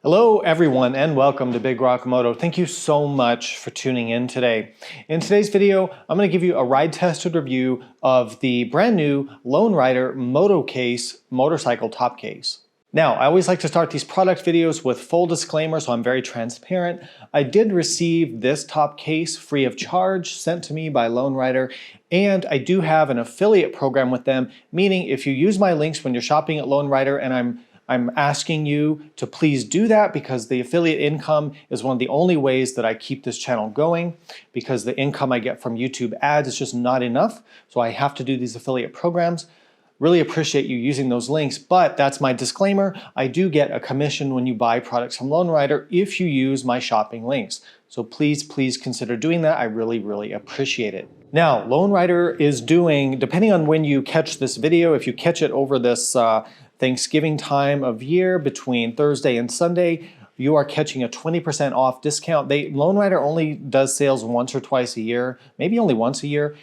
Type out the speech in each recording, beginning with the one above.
Hello everyone and welcome to Big Rock Moto. Thank you so much for tuning in today. In today's video, I'm going to give you a ride tested review of the brand new Lone Rider MotoCase motorcycle top case. Now, I always like to start these product videos with full disclaimer, so I'm very transparent. I did receive this top case free of charge sent to me by Lone Rider, and I do have an affiliate program with them, meaning if you use my links when you're shopping at Lone Rider, and I'm asking you to please do that because the affiliate income is one of the only ways that I keep this channel going, because the income I get from YouTube ads is just not enough. So I have to do these affiliate programs. Really appreciate you using those links, but that's my disclaimer. I do get a commission when you buy products from Lone Rider if you use my shopping links. So please consider doing that. I really appreciate it. Now, Lone Rider is doing, depending on when you catch this video, if you catch it over this Thanksgiving time of year between Thursday and Sunday, you are catching a 20% off discount. Lone Rider only does sales once or twice a year, maybe only once a year.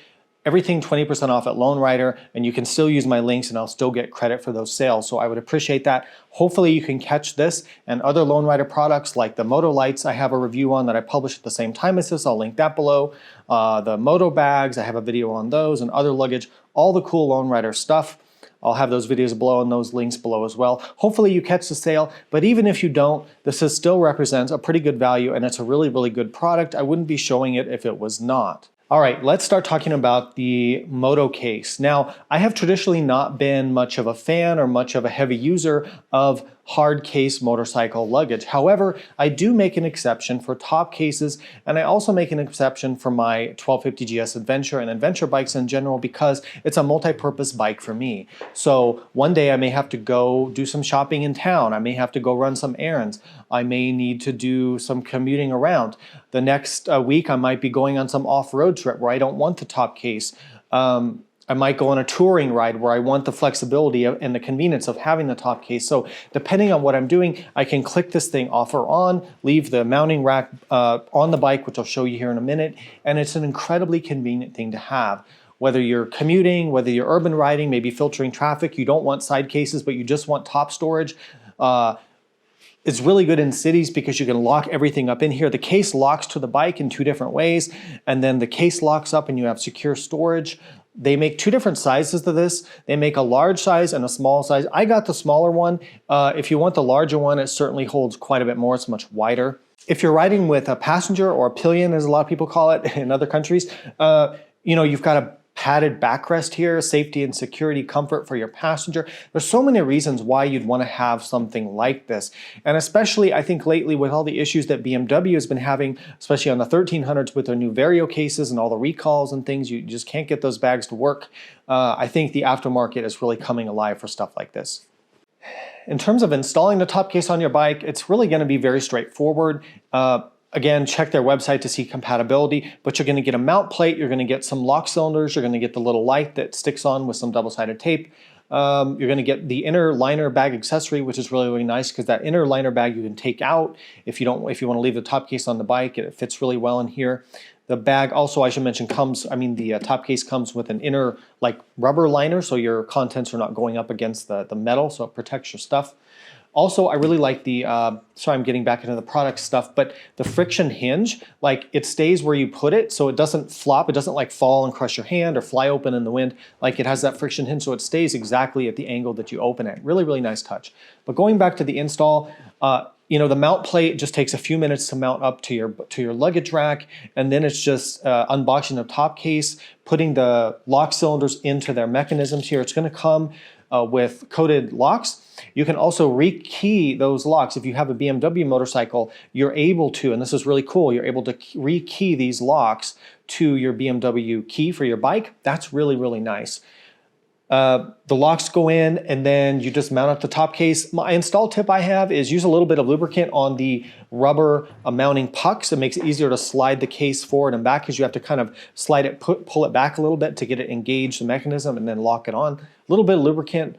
Everything 20% off at Lone Rider, and you can still use my links and I'll still get credit for those sales. So I would appreciate that. Hopefully you can catch this and other Lone Rider products like the Moto lights I have a review on that I published at the same time as this. I'll link that below. The Moto bags, I have a video on those, and other luggage, all the cool Lone Rider stuff. I'll have those videos below and those links below as well. Hopefully you catch the sale, but even if you don't, this still represents a pretty good value and it's a really good product. I wouldn't be showing it if it was not. All right, let's start talking about the MotoCase. Now, I have traditionally not been much of a fan or much of a heavy user of hard case motorcycle luggage. However, I do make an exception for top cases, and I also make an exception for my 1250 GS Adventure and Adventure bikes in general because it's a multi-purpose bike for me. So one day I may have to go do some shopping in town. I may have to go run some errands. I may need to do some commuting around. The next week I might be going on some off-road trip where I don't want the top case. I might go on a touring ride where I want the flexibility and the convenience of having the top case. So depending on what I'm doing, I can click this thing off or on, leave the mounting rack on the bike, which I'll show you here in a minute, and it's an incredibly convenient thing to have. Whether you're commuting, whether you're urban riding, maybe filtering traffic, you don't want side cases, but you just want top storage. It's really good in cities because you can lock everything up in here. The case locks to the bike in two different ways, and then the case locks up and you have secure storage. They make two different sizes of this. They make a large size and a small size. I got the smaller one. If you want the larger one, it certainly holds quite a bit more. It's much wider. If you're riding with a passenger or a pillion, as a lot of people call it in other countries, you've got a padded backrest here, safety and security, comfort for your passenger. There's so many reasons why you'd want to have something like this. And especially, I think lately with all the issues that BMW has been having, especially on the 1300s with their new Vario cases and all the recalls and things, you just can't get those bags to work. I think the aftermarket is really coming alive for stuff like this. In terms of installing the top case on your bike, it's really going to be very straightforward. Again, check their website to see compatibility, but you're going to get a mount plate, you're going to get some lock cylinders, you're going to get the little light that sticks on with some double-sided tape. You're going to get the inner liner bag accessory, which is really nice because that inner liner bag you can take out if you want to leave the top case on the bike. It fits really well in here. The bag also, I should mention, the top case comes with an inner rubber liner, so your contents are not going up against the metal, so it protects your stuff. Also, I really like the, sorry I'm getting back into the product stuff, but the friction hinge, it stays where you put it, so it doesn't flop, it doesn't fall and crush your hand or fly open in the wind. It has that friction hinge, so it stays exactly at the angle that you open it. Really nice touch. But going back to the install, the mount plate just takes a few minutes to mount up to your luggage rack, and then it's just unboxing the top case, putting the lock cylinders into their mechanisms here. It's going to come with coated locks. You can also rekey those locks. If you have a BMW motorcycle, you're able to, and this is really cool, you're able to rekey these locks to your BMW key for your bike. That's really nice. The locks go in and then you just mount up the top case. My install tip I have is use a little bit of lubricant on the rubber mounting pucks. It makes it easier to slide the case forward and back because you have to kind of slide it, pull it back a little bit to get it engaged, the mechanism, and then lock it on. A little bit of lubricant,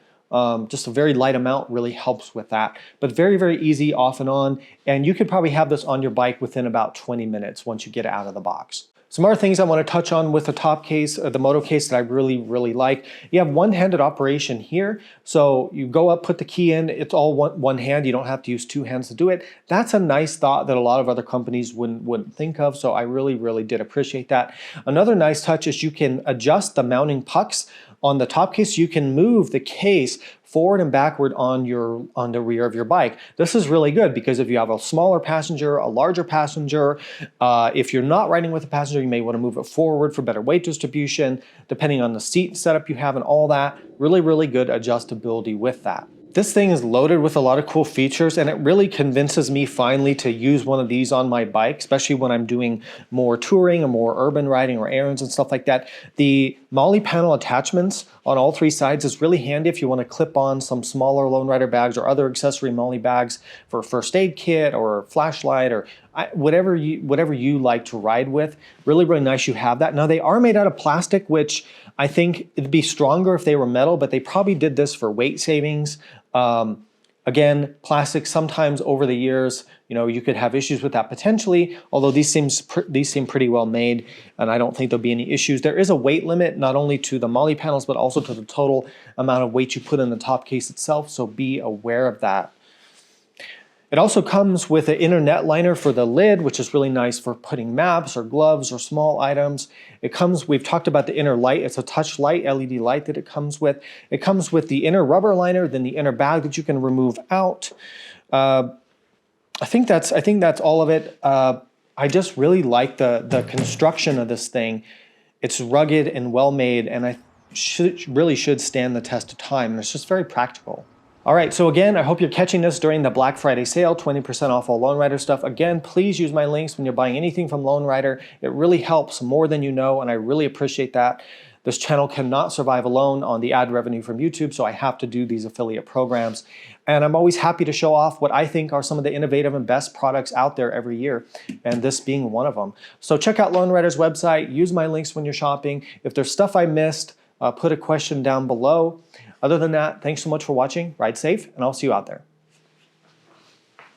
just a very light amount really helps with that. But very easy off and on, and you could probably have this on your bike within about 20 minutes once you get it out of the box. Some other things I want to touch on with the top case, the Moto case that I really like. You have one-handed operation here. So you go up, put the key in, it's all one hand. You don't have to use two hands to do it. That's a nice thought that a lot of other companies wouldn't think of. So I really did appreciate that. Another nice touch is you can adjust the mounting pucks on the top case. You can move the case forward and backward on the rear of your bike. This is really good because if you have a smaller passenger, a larger passenger, if you're not riding with a passenger, you may want to move it forward for better weight distribution, depending on the seat setup you have and all that. Really good adjustability with that. This thing is loaded with a lot of cool features, and it really convinces me finally to use one of these on my bike, especially when I'm doing more touring or more urban riding or errands and stuff like that. The MOLLE panel attachments on all three sides is really handy if you want to clip on some smaller Lone Rider bags or other accessory MOLLE bags for a first aid kit or a flashlight or whatever you like to ride with. Really nice you have that. Now they are made out of plastic, which I think it'd be stronger if they were metal, but they probably did this for weight savings. Again, plastic sometimes over the years, you could have issues with that potentially, although these seem pretty well made, and I don't think there'll be any issues. There is a weight limit, not only to the MOLLE panels, but also to the total amount of weight you put in the top case itself, so be aware of that. It also comes with an inner net liner for the lid, which is really nice for putting maps or gloves or small items. We've talked about the inner light. It's a touch light, LED light that it comes with. It comes with the inner rubber liner, then the inner bag that you can remove out. I think that's all of it. I just really like the construction of this thing. It's rugged and well made, and I really should stand the test of time. And it's just very practical. All right, so again, I hope you're catching this during the Black Friday sale, 20% off all Lone Rider stuff. Again, please use my links when you're buying anything from Lone Rider. It really helps more than you know, and I really appreciate that. This channel cannot survive alone on the ad revenue from YouTube, so I have to do these affiliate programs. And I'm always happy to show off what I think are some of the innovative and best products out there every year, and this being one of them. So check out Lone Rider's website, use my links when you're shopping. If there's stuff I missed, put a question down below. Other than that, thanks so much for watching. Ride safe, and I'll see you out there.